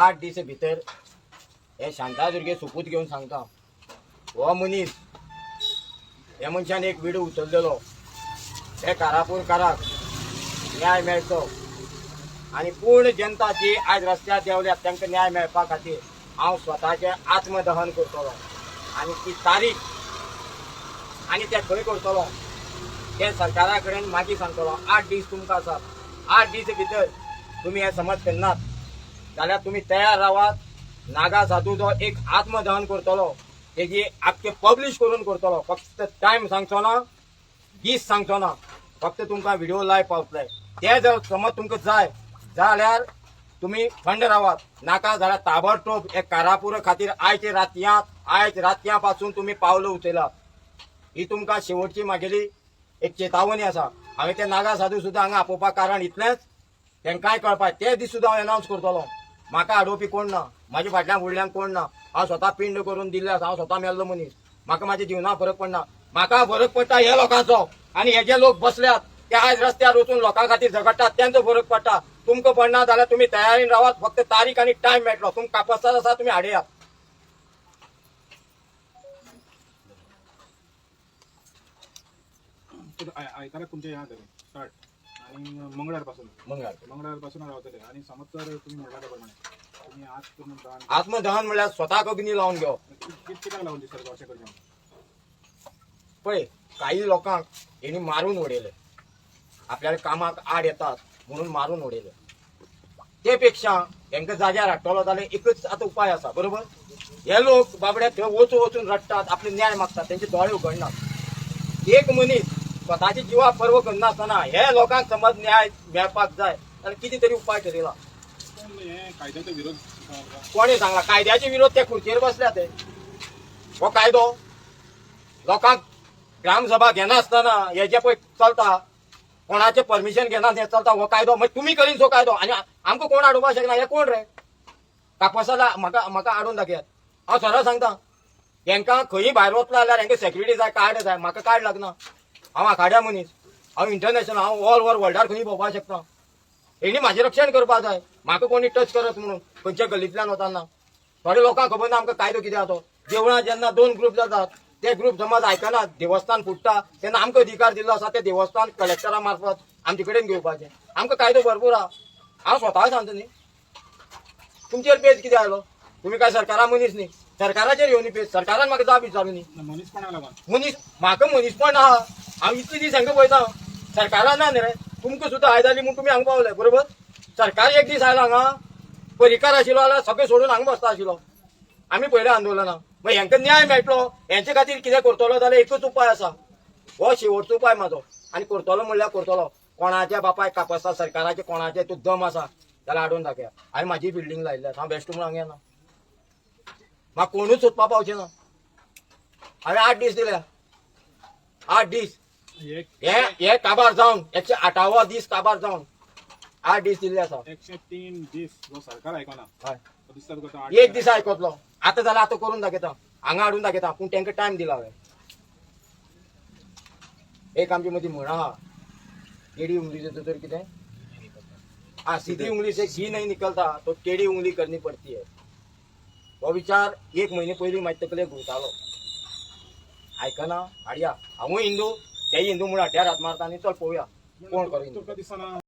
8 दीस भितर हे शांतादुर्गे सोपूत घेवन सांगता हो मनीस ह्या मनशान एक विडो उचललेलो हे कारापूरकाराक न्याय मेळचो आणि पूर्ण जनता जी आज रस्त्यार देवल्यात तांकां न्याय मेळपा खातीर हांव स्वताचें आत्मदहन करतलो आणि ती तारीख आणि ते खंय करतलो ते सरकारा कडेन मागीर सांगतलो 8 दीस तुमकां आसात 8 दीस भितर तुम्ही हे समज करनात जाल्यार तुम्ही तयार रावात नागा साधूचो एक आत्मदहन करतलो तेजी आख्खे पब्लीश करून करतलो फक्त टायम सांगचो ना दीस सांगचो ना फक्त तुमकां व्हिडिओ लायव्ह पावतले ते जर समज तुमकां जाय जाल्यार तुम्ही थंड रावात नाका जाल्यार ताबडतोब एक कारापूर खातीर आयज रातयां पासून तुम्ही पावलं उचयलात ही तुमकां शेवटची म्हागेली एक चेतावणी आसा हांवें ते नागा साधू सुद्दां हांगा आपोवपाक कारण इतलेंच तांकांय कळपाक ते दीस सुद्दां हांव अनावन्स करतलो म्हाका आडोवपी कोण ना म्हाज्या फाटल्यान फुडल्यान कोण ना हांव स्वता पिंड करून दिल्ले आसा हांव स्वता मेल्लो मनीस म्हाका म्हाज्या जिवनाक फरक पडना म्हाका फरक पडटा हे लोकांचो आणि हे जे लोक बसल्यात ते आज रस्त्यार वचून लोकां खातीर झगडटात त्यांचो फरक पडटा तुमकां पडना जाल्यार तुम्ही तयारीन रावात फक्त तारीख आणि टायम मेळटलो तुमकां कापसात आसा तुम्ही हाडयात आयताराक तुमचे ह्या जातले स्टार्ट आणि मंगळार पासून रावतले आणि समज जर तुम्ही म्हणल्या प्रमाणे तुम्ही आत्मदहन म्हणल्यार स्वताक अग्नी लावन घेवप कित्याक लावून दिसता अशें करचें पळय काही लोकांक हेणी मारून उडयले आपल्याला कामाक आड येतात म्हणून मारून उडयले ते पेक्षा तांकां जाग्यार हाडटलो जाल्यार एकच आतां उपाय आसा बरोबर हे लोक बाबडे थंय वचून रडटात आपले न्याय मागतात त्यांचे दोळे उगडनात एक मनीस स्वताची जिवा पर्व करनासतना हे लोकांक समज न्याय मेळपाक जाय जाल्यार कितें तरी उपाय ठरयला कायद्याचो विरोध कोणी सांगला कायद्याचे विरोध ते खुर्चेर बसल्या ते हो कायदो लोकांक ग्रामसभा घेनासतना हे जे पळय चलता कोणाचे परमिशन घेना हे चलता हो कायदो मागीर तुमी करीन सो कायदो आणि आमकां कोण आडोवपाक शकना हे कोण रे कापसाला म्हाका आडोवन दाखयात हांव सरळ सांगता हेंकां खंयी भायर वतलो जाल्यार हेंकां सेक्युरिटी जाय कार्ड जाय म्हाका कार्ड लागना हांव आखाड्या मनीस हांव इंटरनॅशनल हांव ऑल ओव्हर वर्ल्डार खंयी भोंवपाक शकता हेणी म्हाजें रक्षण करपाक जाय म्हाका कोणी टच करत म्हणून खंयच्या गल्लींतल्यान वताना थोड्या लोकांक खबर ना आमकां कायदो कितें आसा तो देवळां जेन्ना 2 ग्रुप जातात ते ग्रुप समज आयकना देवस्थान फुटता तेन्ना आमकां अधिकार दिल्लो आसा ते देवस्थान कलेक्टरा मार्फत आमचे कडेन घेवपाचें आमकां कायदो भरपूर आहा हांव स्वता सांगता न्ही तुमचेर पेज कितें आयलो तुमी काय सरकारा मनीस न्ही सरकाराचेर येवनी पेज सरकारान म्हाका जाप विचारलो न्ही मनीस म्हाका मनीसपण आहा हांव इतले दीस हांगा पळयता सरकारान ना न्ही रे तुमकां सुद्दां आयज जाली म्हूण तुमी हांगा पावले बरोबर सरकार एक दीस आयलो हांगा परिकार आशिल्लो जाल्यार सगळें सोडून हांगा बसता आशिल्लो आमी पयलें आंदोलनां मागीर हेंकां न्याय मेळटलो हेंचे खातीर कितें करतलो जाल्यार एकच उपाय आसा हो शेवटचो उपाय म्हाजो आनी करतलो म्हणल्यार करतलो कोणाच्या बापाय कापसा सरकाराचे कोणाचे तूं दम आसा जाल्यार हाडून दाखया हांवें म्हाजी बिल्डींग लायिल्ली आसा हांव बेस्ट म्हणून हांगा येना म्हाका कोणूच सोदपा पावचें ना हांवें 8 दीस दिल्या 8 दीस हे काबार जावन 108वा दीस काबार जावन 8 दीस दिल्ले आसा 103 दीस जो सरकार आयकना एक दीस आयकतलो आतां जाल्यार आतां करून दाखयता हांगा हाडून दाखयता पूण तांकां टायम दिला हांवें एक आमचे मदीं म्हण आहा टेढ़ी उंगली तर कितें सीधी उंगली से घी नहीं निकलता तो टेढ़ी उंगली करनी पड़ती है हो विचार 1 म्हयने पयलीं म्हाजे तकलेक घुंवतालो आयकना हाडया हांवूय हिंदू तेय हिंदू म्हणून हाड्यार हात मारता आनी चल पळोवया कोण करीन